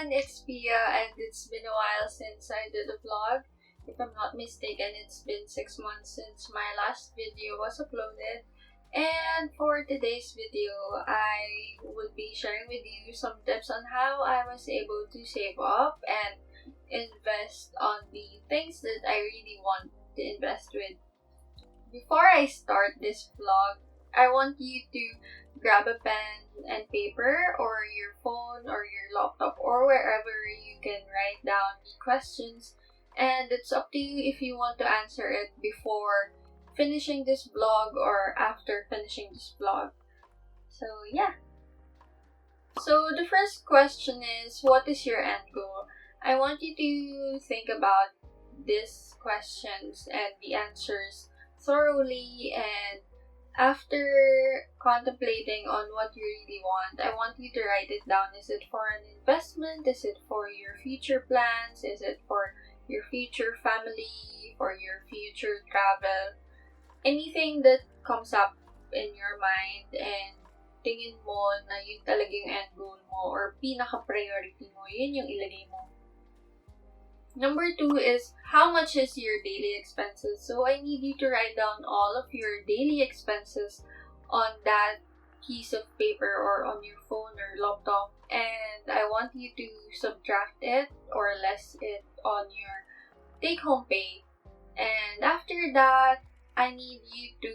everyone, it's Pia, and it's been a while since I did a vlog. If I'm not mistaken, it's been 6 months since my last video was uploaded. And for today's video, I would be sharing with you some tips on how I was able to save up and invest on the things that I really want to invest with. Before I start this vlog, I want you to grab a pen and paper or your phone or your laptop or wherever you can write down the questions, and it's up to you if you want to answer it before finishing this vlog or after finishing this vlog. So yeah. So the first question is, what is your end goal? I want you to think about these questions and the answers thoroughly, and after contemplating on what you really want, I want you to write it down. Is it for an investment? Is it for your future plans? Is it for your future family? For your future travel? Anything that comes up in your mind and tingin mo na yun talaga yung end goal mo or pinaka-priority mo, yun yung ilagay mo. Number 2 is, how much is your daily expenses? So I need you to write down all of your daily expenses on that piece of paper or on your phone or laptop, and I want you to subtract it or less it on your take-home pay. And after that, I need you to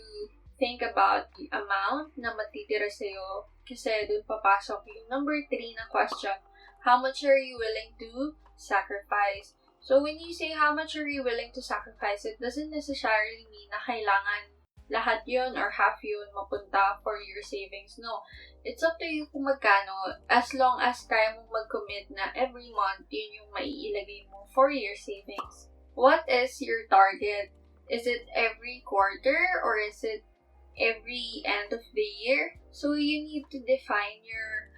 think about the amount na matitira sa'yo, kasi dun papasok yung number 3 na question. How much are you willing to sacrifice? So when you say how much are you willing to sacrifice, it doesn't necessarily mean na kailangan lahat yun or half yun mapunta for your savings. No, it's up to you kung magkano, as long as kaya mong mag-commit na every month yun yung maiilagay mo for your savings. What is your target? Is it every quarter or is it every end of the year? So you need to define your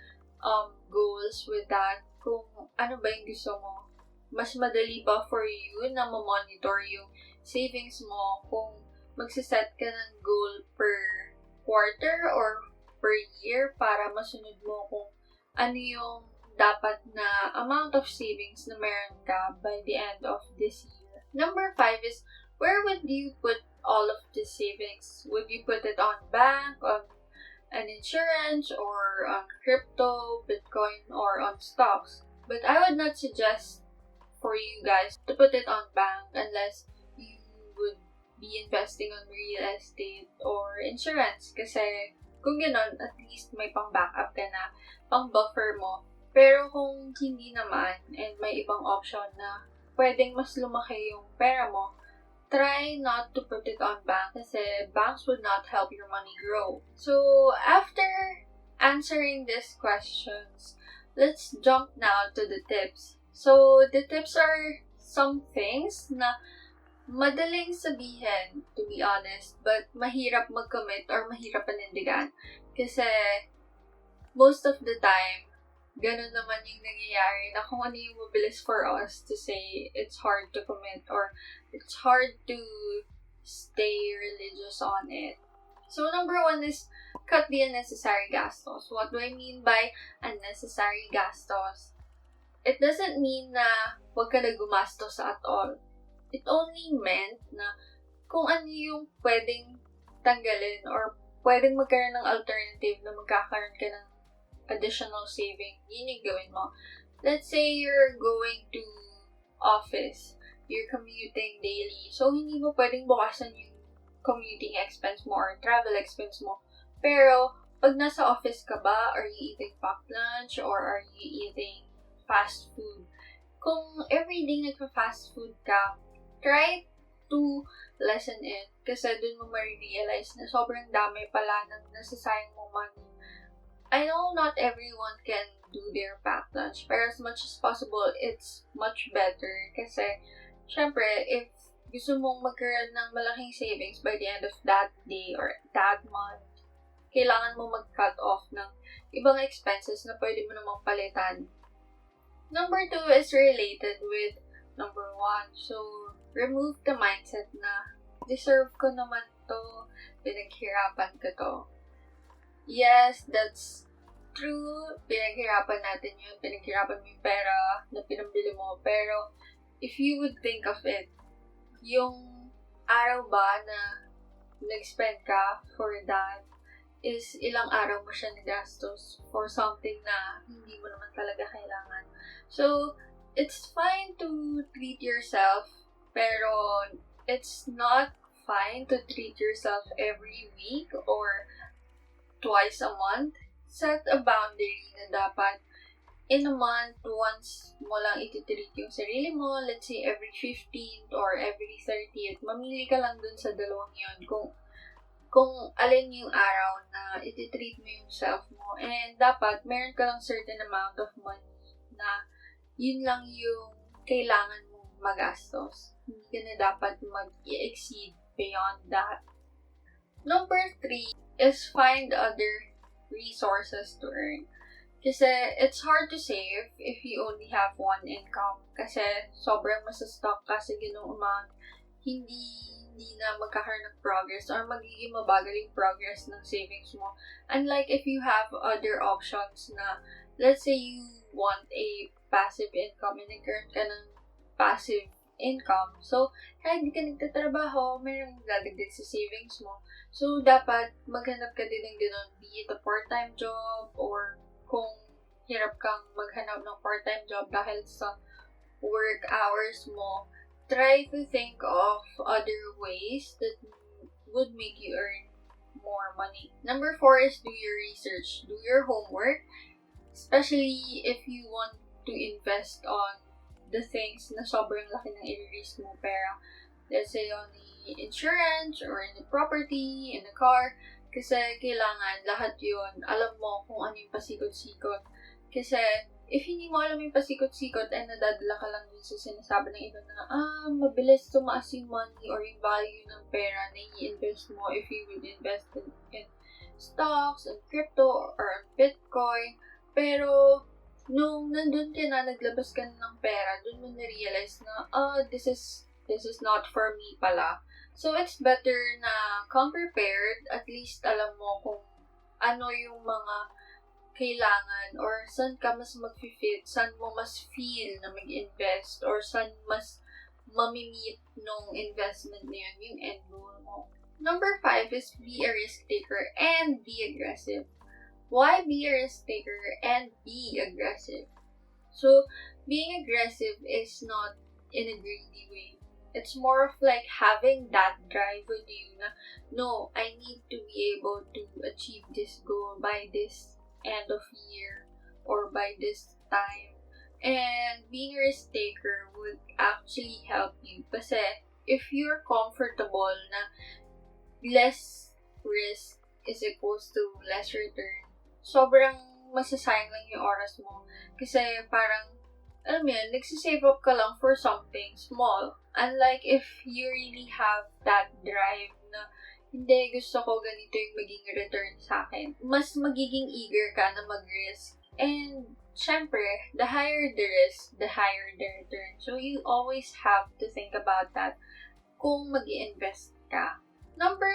goals with that. Kung ano ba yung gusto mo. Mas madali ba for you na ma-monitor yung savings mo kung magsiset ka ng goal per quarter or per year para masunod mo kung ano yung dapat na amount of savings na meron ka by the end of this year. Number 5 is, where would you put all of the savings? Would you put it on bank, on an insurance, or on crypto, Bitcoin, or on stocks? But I would not suggest for you guys to put it on bank unless you would be investing on real estate or insurance, kasi kung gano'n, at least may pang backup ka na, pang buffer mo. Pero kung hindi naman and may ibang option na pwedeng mas lumaki yung pera mo, try not to put it on bank kasi banks would not help your money grow. So after answering these questions, let's jump now to the tips. So, the tips are some things na madaling sabihin, to be honest, but mahirap mag-commit or mahirap panindigan. Kasi, most of the time, ganun naman yung nangyayari na kung ano yung mabilis for us to say, it's hard to commit or it's hard to stay religious on it. So, number 1 is, cut the unnecessary gastos. What do I mean by unnecessary gastos? It doesn't mean na huwag ka na gumastos at all. It only meant na kung ano yung pwedeng tanggalin or pwedeng magkaroon ng alternative na magkakaroon ka ng additional saving, yun yung gawin mo. Let's say you're going to office, you're commuting daily, so hindi mo pwedeng bukasan yung commuting expense mo or travel expense mo. Pero, pag nasa office ka ba, are you eating packed lunch or are you eating fast food? Kung everyday nagpa-fast food ka, try to lessen it kasi dun mo ma-realize na sobrang dami pala ng nasasayang mo money. I know not everyone can do their packed lunch, pero as much as possible, it's much better kasi syempre, if gusto mong magkaroon ng malaking savings by the end of that day or that month, kailangan mo mag-cut off ng ibang expenses na pwede mo namang palitan. Number 2 is related with number 1. So, remove the mindset na, deserve ko naman to, pinaghirapan ko to. Yes, that's True, pinaghirapan natin yun. Pinaghirapan mo yung pera na pinambili mo. Pero, if you would think of it, yung araw ba na nag-spend ka for that is ilang araw mo siya nagastos for something na hindi mo naman talaga kailangan. So, it's fine to treat yourself, pero it's not fine to treat yourself every week or twice a month. Set a boundary na dapat in a month, once mo lang ititreat yung sarili mo, let's say every 15th or every 30th, mamili ka lang dun sa dalawang yun kung alin yung araw na ititreat mo yung self mo. And dapat meron ka lang certain amount of money na yun lang yung kailangan mong magastos. Hindi ka na dapat mag-exceed beyond that. Number 3 is find other resources to earn. Kasi it's hard to save if you only have one income. Kasi sobrang masa-stuck ka sa ginong amount. Hindi na magkakaroon ng progress or magiging mabagal yung progress ng savings mo. Unlike if you have other options na, let's say you want a passive income and nagkaroon ka ng passive income. So, kahit hindi ka nagtatrabaho, mayroong dadagdag sa savings mo. So, dapat maghanap ka din ng gano'n, be it a part-time job or kung hirap kang maghanap ng part-time job dahil sa work hours mo, try to think of other ways that would make you earn more money. Number 4 is do your research. Do your homework, especially if you want to invest on the things na sobrang laki ng i-risk mo pera. Let's say on the insurance or in the property, in the car. Kasi kailangan lahat yun, alam mo kung ano yung pasikot-sikot. Kasi if hindi mo alam yung pasikot-sikot ay nadadala ka lang dun sa sinasabi ng iba na mabilis tumaas yung money or yung value ng pera na i-invest mo if you would invest in stocks, in crypto, or in Bitcoin. Pero nung nandun ka na, naglabas ka ng pera, dun mo na-realize na, this is not for me pala. So, it's better na come prepared, at least alam mo kung ano yung mga kailangan or saan ka mas mag-fit, saan mo mas feel na mag-invest, or saan mas mamimit nung investment na yun, yung end goal mo. Number 5 is be a risk taker and be aggressive. Why be a risk taker and be aggressive? So, being aggressive is not in a greedy way. It's more of like having that drive with you na, no, I need to be able to achieve this goal by this end of year or by this time. And being a risk taker would actually help you. Kasi if you're comfortable na less risk is equals to less return, sobrang masasayang lang yung oras mo. Kasi parang, alam mo yun, nagsisave up ka lang for something small. Unlike if you really have that drive na, hindi, gusto ko ganito yung maging return sa akin. Mas magiging eager ka na mag-risk. And, syempre, the higher the risk, the higher the return. So, you always have to think about that kung mag-i-invest ka. Number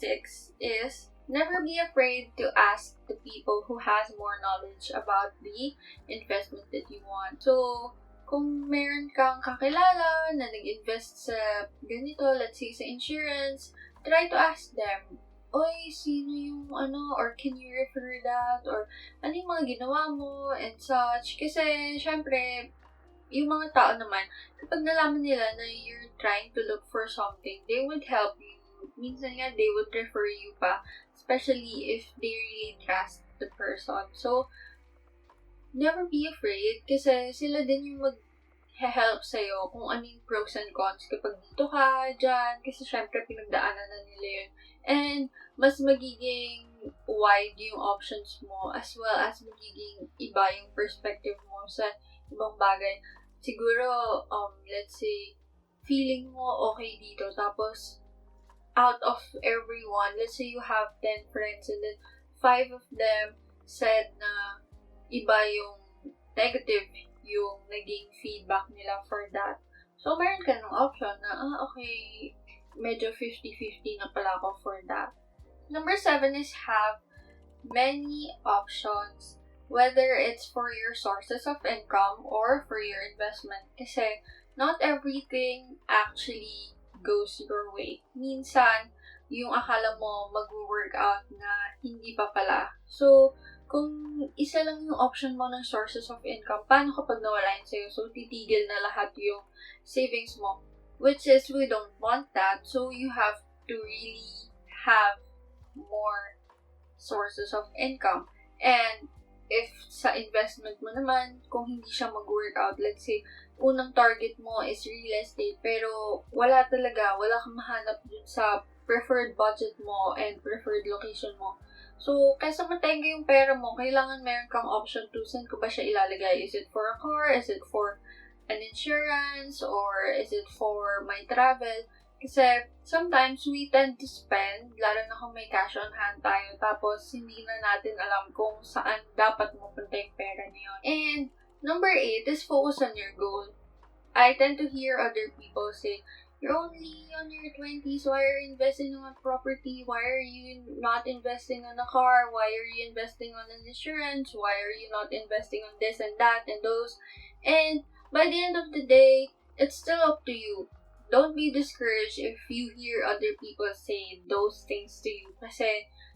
6 is, never be afraid to ask the people who has more knowledge about the investment that you want. So, kung meron kang kakilala na nag-invest sa ganito, let's say sa insurance, try to ask them, oy, sino yung or can you refer that, or ano yung mga ginawa mo, and such. Kasi, syempre, yung mga tao naman, kapag nalaman nila na you're trying to look for something, they would help you. Minsan nga, they would refer you pa, especially if they really trust the person. So, never be afraid kasi sila din yung mag-help sa'yo kung ano yung pros and cons kapag dito ka, dyan, kasi syempre pinagdaanan na nila yun. And, mas magiging wide yung options mo as well as magiging iba yung perspective mo sa ibang bagay. Siguro, let's say, feeling mo okay dito, tapos out of everyone, let's say you have 10 friends and then 5 of them said na iba yung negative yung naging feedback nila for that. So, meron ka ng option na, okay, medyo 50-50 na pala ako for that. Number 7 is have many options, whether it's for your sources of income or for your investment. Kasi not everything actually goes your way. Minsan, yung akala mo mag-work out na hindi pa pala. So, kung isa lang yung option mo ng sources of income, paano kapag nawala yun sa'yo? So, titigil na lahat yung savings mo. Which is, we don't want that. So, you have to really have more sources of income. And if sa investment mo naman, kung hindi siya mag-work out, let's say, unang target mo is real estate, pero wala kang mahanap dun sa preferred budget mo and preferred location mo. So, kaysa matenga yung pera mo, kailangan meron kang option to saan ko ba siya ilalagay. Is it for a car? Is it for an insurance? Or is it for my travel? Kasi sometimes we tend to spend, lalo na kung may cash on hand tayo, tapos hindi na natin alam kung saan dapat mapunta yung pera na yun. And number 8 is focus on your goal. I tend to hear other people say, you're only on your 20s, why are you investing on a property? Why are you not investing on a car? Why are you investing on an insurance? Why are you not investing on this and that and those? And by the end of the day, it's still up to you. Don't be discouraged if you hear other people say those things to you. Kasi,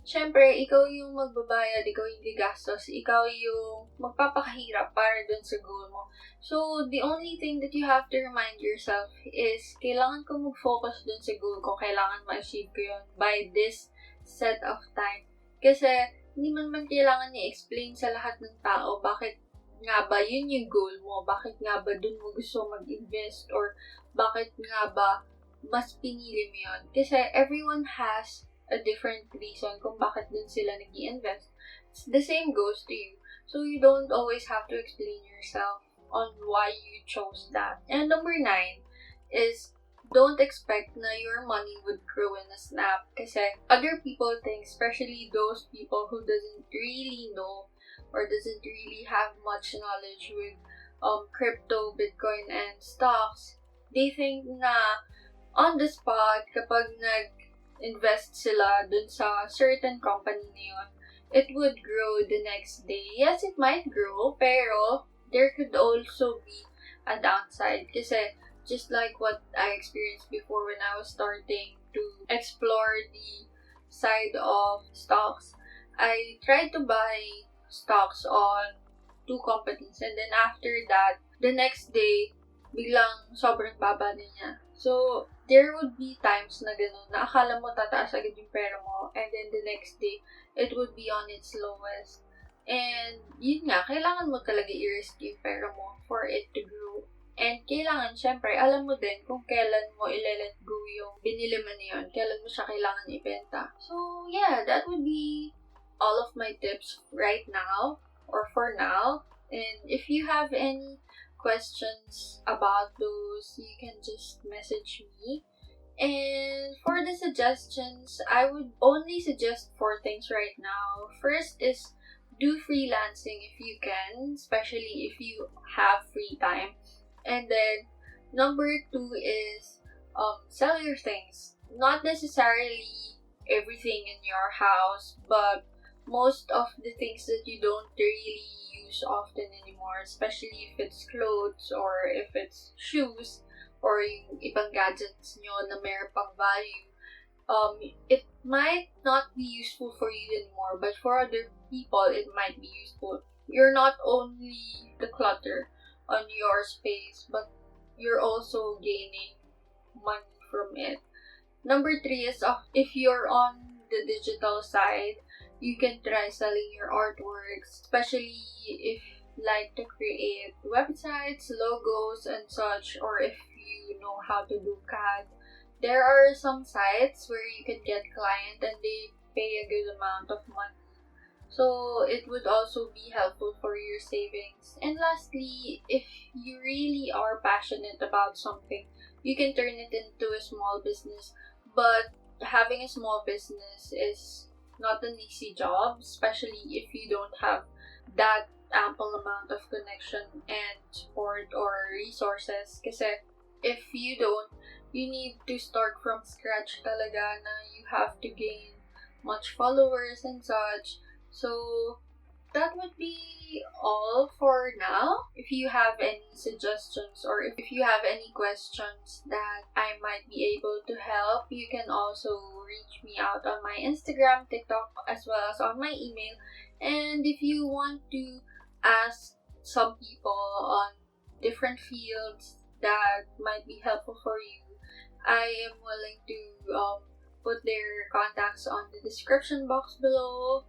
syempre, ikaw yung magbabayad, ikaw yung gigastos, ikaw yung magpapakahirap para dun sa goal mo. So, the only thing that you have to remind yourself is, kailangan ko mag-focus dun sa goal ko, kailangan ma-achieve ko yun by this set of time. Kasi, hindi man kailangan i-explain sa lahat ng tao bakit nga ba yun yung goal mo, bakit nga ba dun mo gusto mag-invest, or bakit nga ba mas pinili mo yun. Kasi everyone has a different reason kung bakit dun sila nag-i-invest. The same goes to you. So you don't always have to explain yourself on why you chose that. And number 9 is don't expect na your money would grow in a snap. Kasi other people think, especially those people who doesn't really know or doesn't really have much knowledge with crypto, Bitcoin, and stocks, they think na on the spot, kapag nag-invest sila dun sa certain company na yun, it would grow the next day. Yes, it might grow, pero there could also be a downside. Kasi just like what I experienced before when I was starting to explore the side of stocks, I tried to buy stocks on 2 companies, and then after that, the next day, biglang sobrang baba na niya. So, there would be times na gano'n, na akala mo tataas agad yung pera mo, and then the next day, it would be on its lowest. And, yun nga, kailangan mo talaga i-risk yung pera mo for it to grow. And kailangan, syempre, alam mo din kung kailan mo i-let go yung binili mo na yun, kailan mo siya kailangan ibenta. So, yeah, that would be all of my tips right now, or for now. And if you have any questions about those, you can just message me. And for the suggestions, I would only suggest 4 things right now. First is do freelancing if you can, especially if you have free time. And then number 2 is sell your things. Not necessarily everything in your house, but most of the things that you don't really use often anymore, especially if it's clothes or if it's shoes or yung ibang gadgets nyo na meron pang value, it might not be useful for you anymore, but for other people, it might be useful. You're not only the clutter on your space, but you're also gaining money from it. Number 3 is if you're on the digital side, you can try selling your artworks, especially if you like to create websites, logos, and such, or if you know how to do CAD. There are some sites where you can get client and they pay a good amount of money. So it would also be helpful for your savings. And lastly, if you really are passionate about something, you can turn it into a small business. But having a small business is not an easy job, especially if you don't have that ample amount of connection and support or resources. Kasi if you don't, you need to start from scratch talaga na you have to gain much followers and such. So that would be all for now. If you have any suggestions or if you have any questions that I might be able to help, you can also reach me out on my Instagram, TikTok, as well as on my email. And if you want to ask some people on different fields that might be helpful for you, I am willing to put their contacts on the description box below,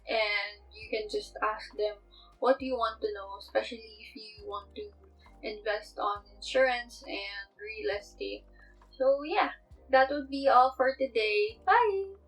and you can just ask them what you want to know, especially if you want to invest on insurance and real estate. So yeah, that would be all for today. Bye!